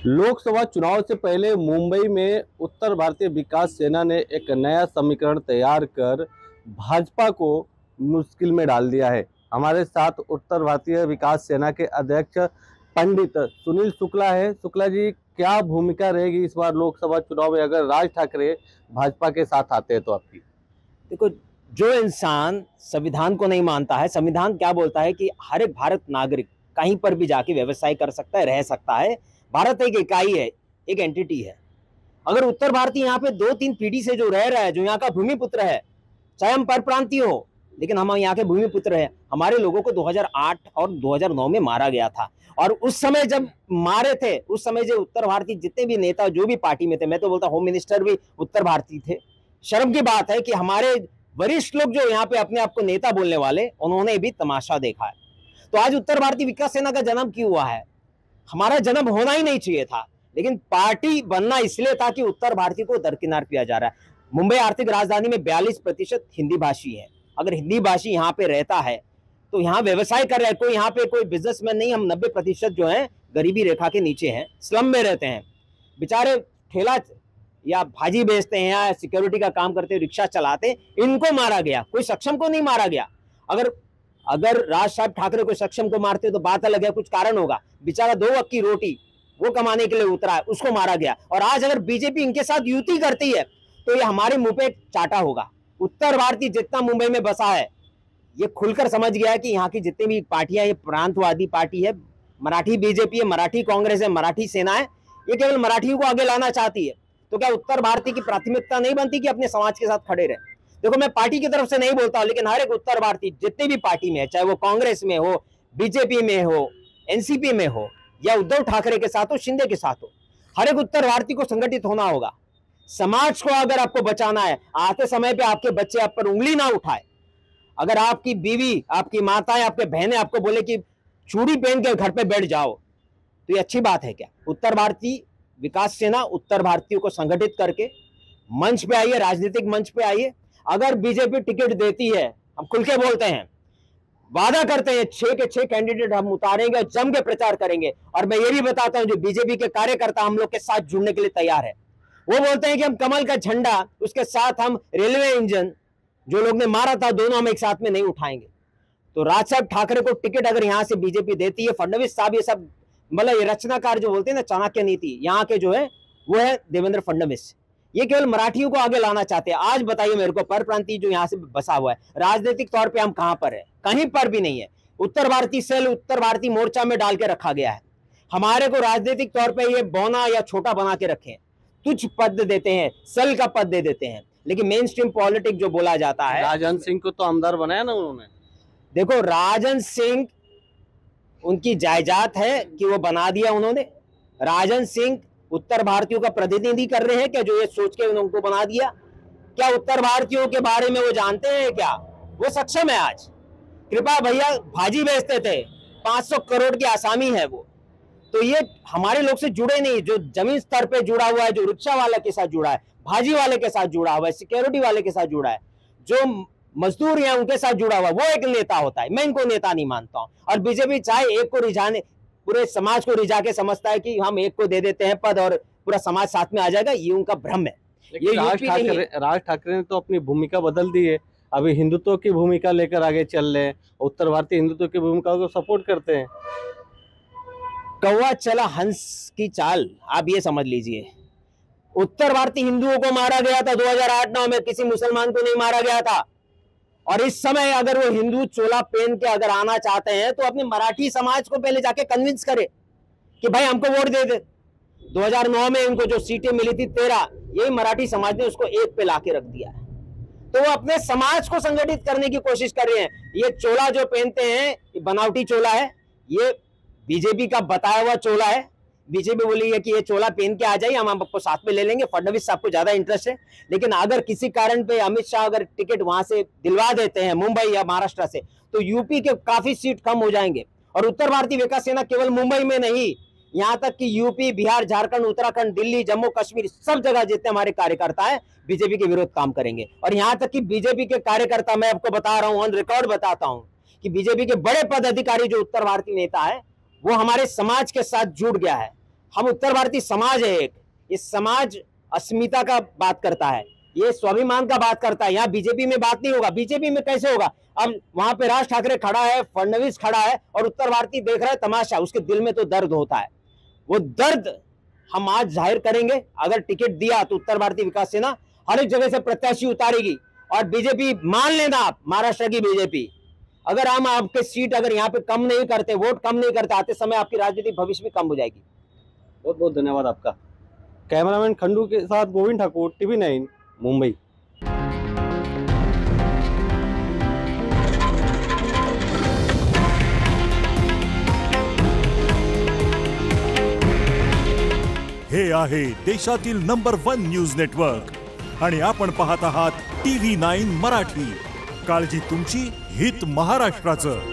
लोकसभा चुनाव से पहले मुंबई में उत्तर भारतीय विकास सेना ने एक नया समीकरण तैयार कर भाजपा को मुश्किल में डाल दिया है। हमारे साथ उत्तर भारतीय विकास सेना के अध्यक्ष पंडित सुनील शुक्ला है। शुक्ला जी, क्या भूमिका रहेगी इस बार लोकसभा चुनाव में अगर राज ठाकरे भाजपा के साथ आते हैं तो आपकी? देखो, जो इंसान संविधान को नहीं मानता है, संविधान क्या बोलता है कि हर एक भारत नागरिक कहीं पर भी जाके व्यवसाय कर सकता है, रह सकता है। भारत एक इकाई है, एक एंटिटी है। अगर उत्तर भारतीय यहाँ पे 2-3 पीढ़ी से जो रह रहा है, जो यहाँ का भूमिपुत्र है, चाहे हम परप्रांतीय हो, लेकिन हम यहाँ के भूमिपुत्र हैं। हमारे लोगों को 2008 और 2009 में मारा गया था, और उस समय जब मारे थे, उस समय जो उत्तर भारतीय जितने भी नेता जो भी पार्टी में थे, मैं तो बोलता होम मिनिस्टर भी उत्तर भारतीय थे। शर्म की बात है कि हमारे वरिष्ठ लोग जो यहाँ पे अपने आप को नेता बोलने वाले, उन्होंने भी तमाशा देखा है। तो आज उत्तर भारतीय विकास सेना का जन्म क्यों हुआ है? हमारा जन्म होना ही नहीं चाहिए था, लेकिन पार्टी बनना इसलिए था कि उत्तर भारतीय को दरकिनार किया जा रहा है। मुंबई आर्थिक राजधानी में 42% हिंदी भाषी है। अगर हिंदी भाषी यहाँ पे रहता है तो यहाँ व्यवसाय कर रहा है, कोई यहाँ पे कोई बिजनेसमैन नहीं। हम 90% जो है गरीबी रेखा के नीचे हैं, स्लम में रहते हैं। बेचारे ठेला या भाजी बेचते हैं या सिक्योरिटी का काम करते हैं, रिक्शा चलाते हैं, इनको मारा गया, कोई सक्षम को नहीं मारा गया। अगर राज साहब ठाकरे को सक्षम को मारते तो बात अलग है, कुछ कारण होगा। बेचारा 2 वक्त की रोटी वो कमाने के लिए उतरा है, उसको मारा गया। और आज अगर बीजेपी इनके साथ युति करती है तो ये हमारे मुंह पे चाटा होगा। उत्तर भारतीय जितना मुंबई में बसा है, ये खुलकर समझ गया है कि यहाँ की जितनी भी पार्टियां, ये प्रांतवादी पार्टी है, मराठी बीजेपी है, मराठी कांग्रेस है, मराठी सेना है, ये केवल मराठियों को आगे लाना चाहती है। तो क्या उत्तर भारतीय की प्राथमिकता नहीं बनती कि अपने समाज के साथ खड़े रहे? देखो, मैं पार्टी की तरफ से नहीं बोलता हूं, लेकिन हर एक उत्तर भारतीय जितनी भी पार्टी में है, चाहे वो कांग्रेस में हो, बीजेपी में हो, एनसीपी में हो, या उद्धव ठाकरे के साथ हो, शिंदे के साथ हो, हर एक उत्तर भारतीय को संगठित होना होगा। समाज को अगर आपको बचाना है, आते समय पे आपके बच्चे आप पर उंगली ना उठाए। अगर आपकी बीवी, आपकी माताएं, आपके बहनें आपको बोले कि चूड़ी पहन के घर पे बैठ जाओ, तो ये अच्छी बात है क्या? उत्तर भारतीय विकास सेना उत्तर भारतीयों को संगठित करके मंच पे आइए, राजनीतिक मंच पे आइए। अगर बीजेपी टिकट देती है, हम खुल के बोलते हैं, वादा करते हैं, 6 के 6 कैंडिडेट हम उतारेंगे, जम के प्रचार करेंगे। और मैं ये भी बताता हूं, जो बीजेपी के कार्यकर्ता हम लोग के साथ जुड़ने के लिए तैयार है, वो बोलते हैं कि हम कमल का झंडा, उसके साथ हम रेलवे इंजन, जो लोग ने मारा था, दोनों हम एक साथ में नहीं उठाएंगे। तो राज साहब ठाकरे को टिकट अगर यहां से बीजेपी देती है, फडणवीस साहब, ये सब मतलब ये रचनाकार जो बोलते हैं ना, चाणक्य नीति, यहाँ के जो है वो है देवेंद्र फडणवीस। ये केवल मराठियों को आगे लाना चाहते हैं। आज बताइए मेरे को, परप्रांतीय जो यहाँ से बसा हुआ है, राजनीतिक तौर पे हम कहां पर है? कहीं पर भी नहीं है। उत्तर भारतीय सेल उत्तर भारतीय मोर्चा में डाल के रखा गया है। हमारे को राजनीतिक तौर पे ये बौना या छोटा बना के रखे, तुच्छ पद देते हैं, सेल का पद दे देते हैं। लेकिन मेन स्ट्रीम पॉलिटिक्स जो बोला जाता है, राजन सिंह को तो आमदार बनाया ना उन्होंने। देखो, राजन सिंह उनकी जायदाद है कि वो बना दिया उन्होंने। राजन सिंह उत्तर भारतीयों का प्रतिनिधि कर रहे हैं क्या, जो ये सोच के उनको बना दिया? क्या उत्तर भारतीयों के बारे में वो जानते हैं क्या? वो सक्षम है आज? कृपा भैया भाजी बेचते थे, 500 करोड़ की आसामी है वो। तो ये हमारे लोग से जुड़े नहीं, जो जमीन स्तर पे जुड़ा हुआ है, जो रिक्शा वाले के साथ जुड़ा है, भाजी वाले के साथ जुड़ा हुआ है, सिक्योरिटी वाले के साथ जुड़ा है, जो मजदूर हैं उनके साथ जुड़ा हुआ, वो एक नेता होता है। मैं इनको नेता नहीं मानता हूं। और बीजेपी चाहे एक को रिझाने, पूरे समाज को रिझा के समझता है कि हम एक को दे देते हैं पद और पूरा समाज साथ में आ जाएगा, ये उनका भ्रम है। ये राज ठाकरे ने तो अपनी भूमिका बदल दी है, अभी हिंदुत्व की भूमिका लेकर आगे चल रहे हैं। उत्तर भारतीय हिंदुत्व की भूमिका को सपोर्ट करते हैं। कौवा चला हंस की चाल, आप ये समझ लीजिए। उत्तर भारतीय हिंदुओं को मारा गया था 2008-9 में, किसी मुसलमान को नहीं मारा गया था। और इस समय अगर वो हिंदू चोला पहन के अगर आना चाहते हैं तो अपने मराठी समाज को पहले जाके कन्विंस करे कि भाई हमको वोट दे दे। 2009 में उनको जो सीटें मिली थी 13, यही मराठी समाज ने उसको 1 पे लाके रख दिया है। तो वो अपने समाज को संगठित करने की कोशिश कर रहे हैं। ये चोला जो पहनते हैं, ये बनावटी चोला है, ये बीजेपी का बताया हुआ चोला है। बीजेपी बोली है कि ये चोला पहन के आ जाइए, हम आपको साथ में ले लेंगे। फडणवीस साहब को ज्यादा इंटरेस्ट है, लेकिन अगर किसी कारण पे अमित शाह अगर टिकट वहां से दिलवा देते हैं, मुंबई या महाराष्ट्र से, तो यूपी के काफी सीट कम हो जाएंगे। और उत्तर भारतीय विकास सेना केवल मुंबई में नहीं, यहाँ तक कि यूपी, बिहार, झारखंड, उत्तराखंड, दिल्ली, जम्मू कश्मीर, सब जगह जितने हमारे कार्यकर्ता है बीजेपी के विरोध काम करेंगे। और यहाँ तक कि बीजेपी के कार्यकर्ता, मैं आपको बता रहा हूँ, ऑन रिकॉर्ड बताता हूँ कि बीजेपी के बड़े पदाधिकारी जो उत्तर भारतीय नेता है, वो हमारे समाज के साथ जुड़ गया है। हम उत्तर भारतीय समाज है एक, ये समाज अस्मिता का बात करता है, ये स्वाभिमान का बात करता है। यहाँ बीजेपी में बात नहीं होगा। बीजेपी में कैसे होगा? अब वहां पे राज ठाकरे खड़ा है, फडणवीस खड़ा है और उत्तर भारतीय देख रहा है तमाशा, उसके दिल में तो दर्द होता है। वो दर्द हम आज जाहिर करेंगे। अगर टिकट दिया तो उत्तर भारतीय विकास सेना हर एक जगह से प्रत्याशी उतारेगी और बीजेपी, मान लेना आप, महाराष्ट्र की बीजेपी, अगर हम आपके सीट अगर यहाँ पे कम नहीं करते, वोट कम नहीं करते, आते समय आपकी राजनीतिक भविष्य भी कम हो जाएगी। बहुत बहुत धन्यवाद आपका। कैमरामैन खंडू के साथ गोविंद ठाकुर, TV9 मुंबई। हे आहे देशातील नंबर 1 न्यूज नेटवर्क आणि आपण पाहत आहात TV9 मराठी। काळजी तुमची, हित महाराष्ट्राचं।